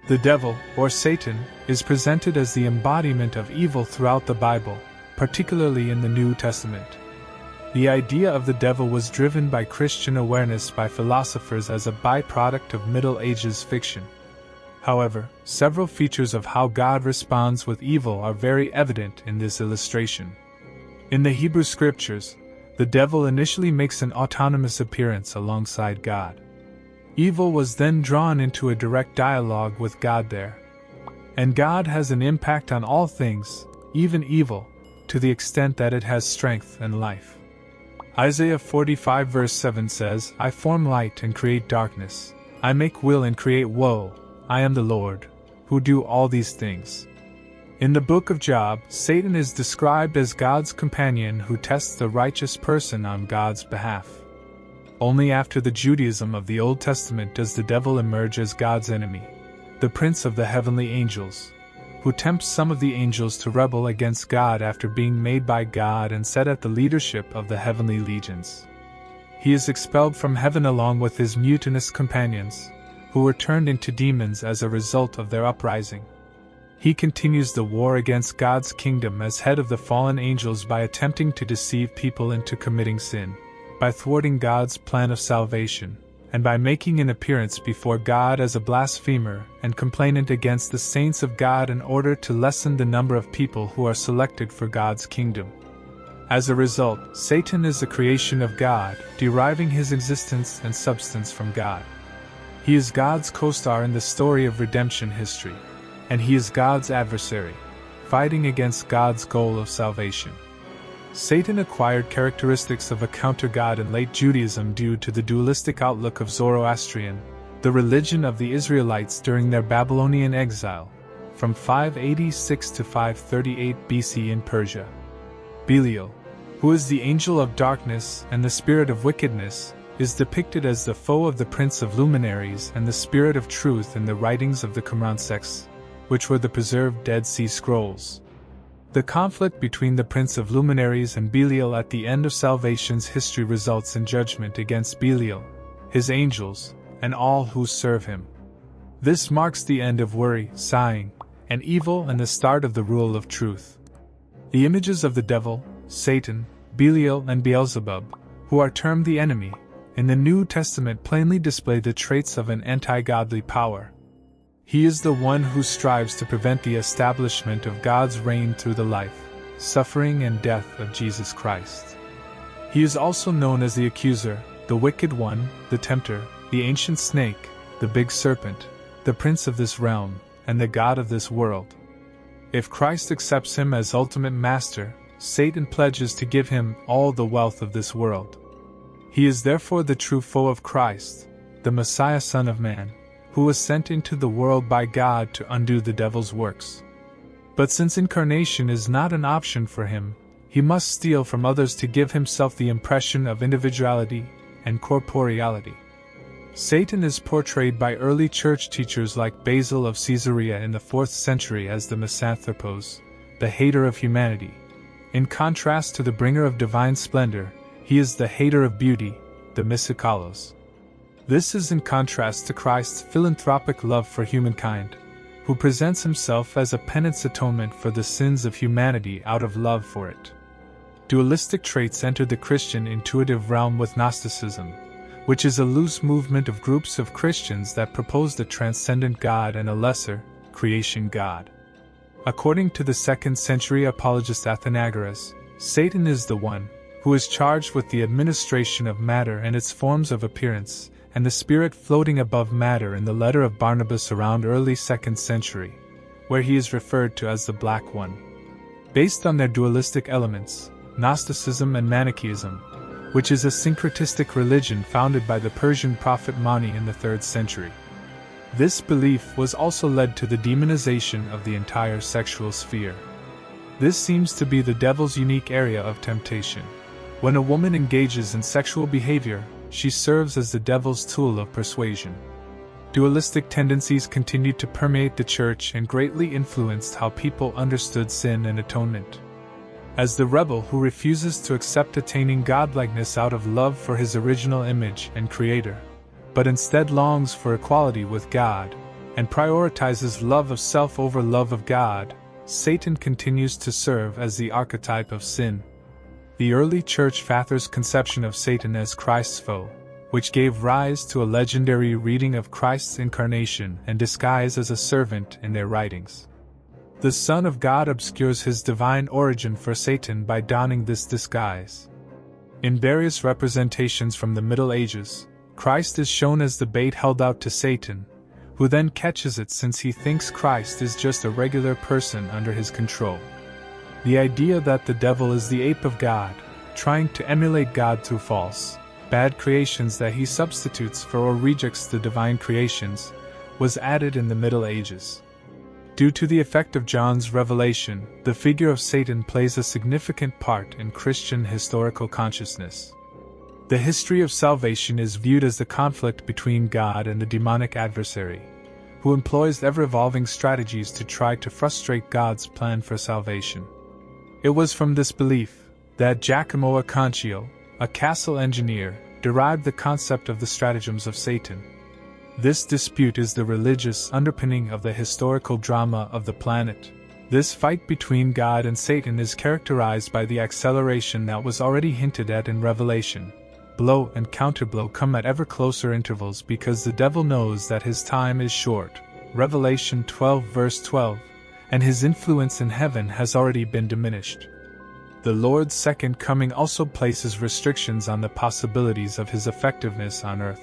The devil, or Satan, is presented as the embodiment of evil throughout the Bible, particularly in the New Testament. The idea of the devil was driven by Christian awareness by philosophers as a byproduct of Middle Ages fiction. However, several features of how God responds with evil are very evident in this illustration. In the Hebrew Scriptures, the devil initially makes an autonomous appearance alongside God. Evil was then drawn into a direct dialogue with God there. And God has an impact on all things, even evil, to the extent that it has strength and life. Isaiah 45 verse 7 says, "I form light and create darkness. I make will and create woe. I am the Lord, who do all these things." In the book of Job, Satan is described as God's companion who tests the righteous person on God's behalf. Only after the Judaism of the Old Testament does the devil emerge as God's enemy, the prince of the heavenly angels, who tempts some of the angels to rebel against God after being made by God and set at the leadership of the heavenly legions. He is expelled from heaven along with his mutinous companions, who were turned into demons as a result of their uprising. He continues the war against God's kingdom as head of the fallen angels by attempting to deceive people into committing sin, by thwarting God's plan of salvation, and by making an appearance before God as a blasphemer and complainant against the saints of God in order to lessen the number of people who are selected for God's kingdom. As a result, Satan is a creation of God, deriving his existence and substance from God. He is God's co-star in the story of redemption history, and he is God's adversary, fighting against God's goal of salvation. Satan acquired characteristics of a counter-god in late Judaism due to the dualistic outlook of Zoroastrian, the religion of the Israelites during their Babylonian exile, from 586 to 538 BC in Persia. Belial, who is the angel of darkness and the spirit of wickedness, is depicted as the foe of the prince of luminaries and the spirit of truth in the writings of the Qumran sects, which were the preserved Dead Sea Scrolls. The conflict between the Prince of Luminaries and Belial at the end of salvation's history results in judgment against Belial, his angels, and all who serve him. This marks the end of worry, sighing, and evil and the start of the rule of truth. The images of the devil, Satan, Belial, and Beelzebub, who are termed the enemy, in the New Testament plainly display the traits of an anti-godly power. He is the one who strives to prevent the establishment of God's reign through the life, suffering, and death of Jesus Christ. He is also known as the accuser, the wicked one, the tempter, the ancient snake, the big serpent, the prince of this realm, and the god of this world. If Christ accepts him as ultimate master, Satan pledges to give him all the wealth of this world. He is therefore the true foe of Christ, the Messiah, Son of Man, who was sent into the world by God to undo the devil's works. But since incarnation is not an option for him, he must steal from others to give himself the impression of individuality and corporeality. Satan is portrayed by early church teachers like Basil of Caesarea in the 4th century as the misanthropos, the hater of humanity. In contrast to the bringer of divine splendor, he is the hater of beauty, the misikalos. This is in contrast to Christ's philanthropic love for humankind, who presents himself as a penance atonement for the sins of humanity out of love for it. Dualistic traits entered the Christian intuitive realm with Gnosticism, which is a loose movement of groups of Christians that proposed a transcendent God and a lesser, creation God. According to the 2nd century apologist Athenagoras, Satan is the one who is charged with the administration of matter and its forms of appearance, and the spirit floating above matter in the letter of Barnabas around early 2nd century, where he is referred to as the Black One. Based on their dualistic elements, Gnosticism and Manichaeism, which is a syncretistic religion founded by the Persian prophet Mani in the 3rd century. This belief was also led to the demonization of the entire sexual sphere. This seems to be the devil's unique area of temptation. When a woman engages in sexual behavior, she serves as the devil's tool of persuasion. Dualistic tendencies continued to permeate the church and greatly influenced how people understood sin and atonement. As the rebel who refuses to accept attaining godlikeness out of love for his original image and creator, but instead longs for equality with God, and prioritizes love of self over love of God, Satan continues to serve as the archetype of sin. The early church fathers' conception of Satan as Christ's foe, which gave rise to a legendary reading of Christ's incarnation and disguise as a servant in their writings. The Son of God obscures his divine origin for Satan by donning this disguise. In various representations from the Middle Ages, Christ is shown as the bait held out to Satan, who then catches it since he thinks Christ is just a regular person under his control. The idea that the devil is the ape of God, trying to emulate God through false, bad creations that he substitutes for or rejects the divine creations, was added in the Middle Ages. Due to the effect of John's revelation, the figure of Satan plays a significant part in Christian historical consciousness. The history of salvation is viewed as the conflict between God and the demonic adversary, who employs ever-evolving strategies to try to frustrate God's plan for salvation. It was from this belief that Giacomo Aconcio, a castle engineer, derived the concept of the stratagems of Satan. This dispute is the religious underpinning of the historical drama of the planet. This fight between God and Satan is characterized by the acceleration that was already hinted at in Revelation. Blow and counterblow come at ever closer intervals because the devil knows that his time is short. Revelation 12 verse 12, and his influence in heaven has already been diminished. The Lord's second coming also places restrictions on the possibilities of his effectiveness on earth.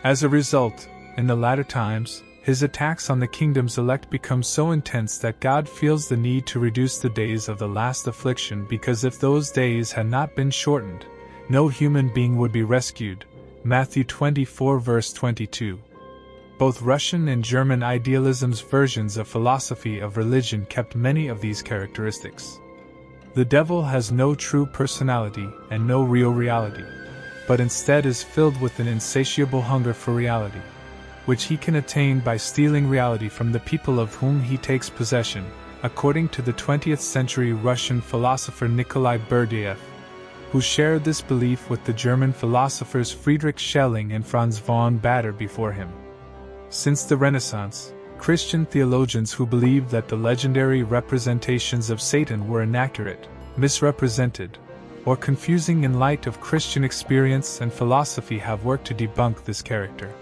As a result, in the latter times, his attacks on the kingdom's elect become so intense that God feels the need to reduce the days of the last affliction, because if those days had not been shortened, no human being would be rescued. Matthew 24 verse 22. Both Russian and German idealism's versions of philosophy of religion kept many of these characteristics. The devil has no true personality and no real reality, but instead is filled with an insatiable hunger for reality, which he can attain by stealing reality from the people of whom he takes possession, according to the 20th century Russian philosopher Nikolai Berdyaev, who shared this belief with the German philosophers Friedrich Schelling and Franz von Baader before him. Since the Renaissance, Christian theologians who believed that the legendary representations of Satan were inaccurate, misrepresented, or confusing in light of Christian experience and philosophy have worked to debunk this character.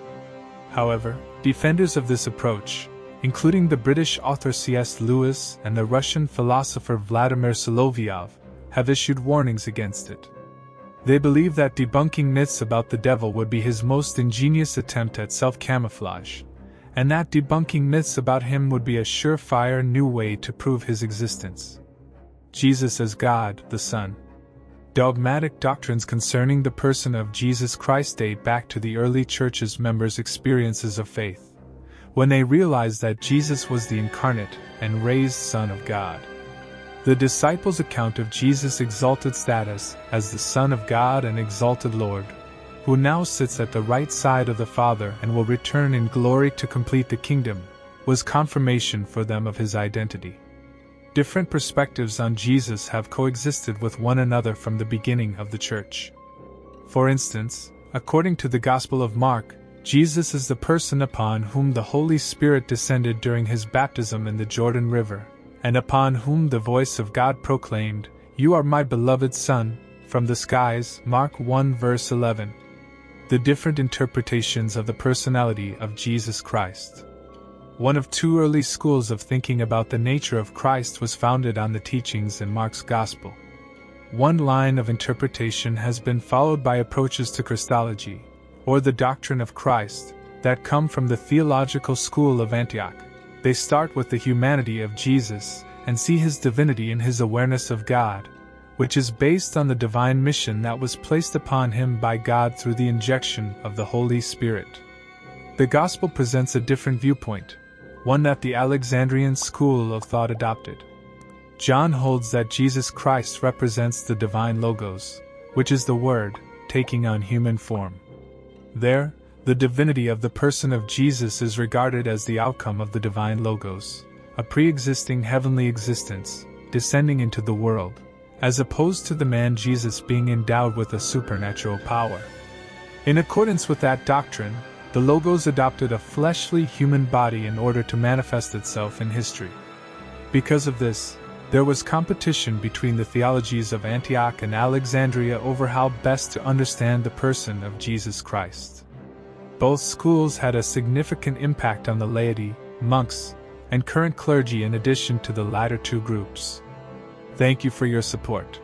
However, defenders of this approach, including the British author C.S. Lewis and the Russian philosopher Vladimir Solovyov, have issued warnings against it. They believe that debunking myths about the devil would be his most ingenious attempt at self-camouflage, and that debunking myths about him would be a surefire new way to prove his existence. Jesus as God, the Son. Dogmatic doctrines concerning the person of Jesus Christ date back to the early church's members' experiences of faith, when they realized that Jesus was the incarnate and raised Son of God. The disciples' account of Jesus' exalted status as the Son of God and exalted Lord, who now sits at the right side of the Father and will return in glory to complete the kingdom, was confirmation for them of his identity. Different perspectives on Jesus have coexisted with one another from the beginning of the Church. For instance, according to the Gospel of Mark, Jesus is the person upon whom the Holy Spirit descended during his baptism in the Jordan River, and upon whom the voice of God proclaimed, "You are my beloved Son," from the skies, Mark 1 verse 11. The different interpretations of the personality of Jesus Christ. One of two early schools of thinking about the nature of Christ was founded on the teachings in Mark's Gospel. One line of interpretation has been followed by approaches to Christology, or the doctrine of Christ, that come from the theological school of Antioch. They start with the humanity of Jesus and see his divinity in his awareness of God, which is based on the divine mission that was placed upon him by God through the injection of the Holy Spirit. The Gospel presents a different viewpoint, one that the Alexandrian school of thought adopted. John holds that Jesus Christ represents the divine Logos, which is the Word, taking on human form. There, the divinity of the person of Jesus is regarded as the outcome of the divine Logos, a pre-existing heavenly existence, descending into the world, as opposed to the man Jesus being endowed with a supernatural power. In accordance with that doctrine, The Logos adopted a fleshly human body in order to manifest itself in history. Because of this, there was competition between the theologies of Antioch and Alexandria over how best to understand the person of Jesus Christ. Both schools had a significant impact on the laity, monks, and current clergy in addition to the latter two groups. Thank you for your support.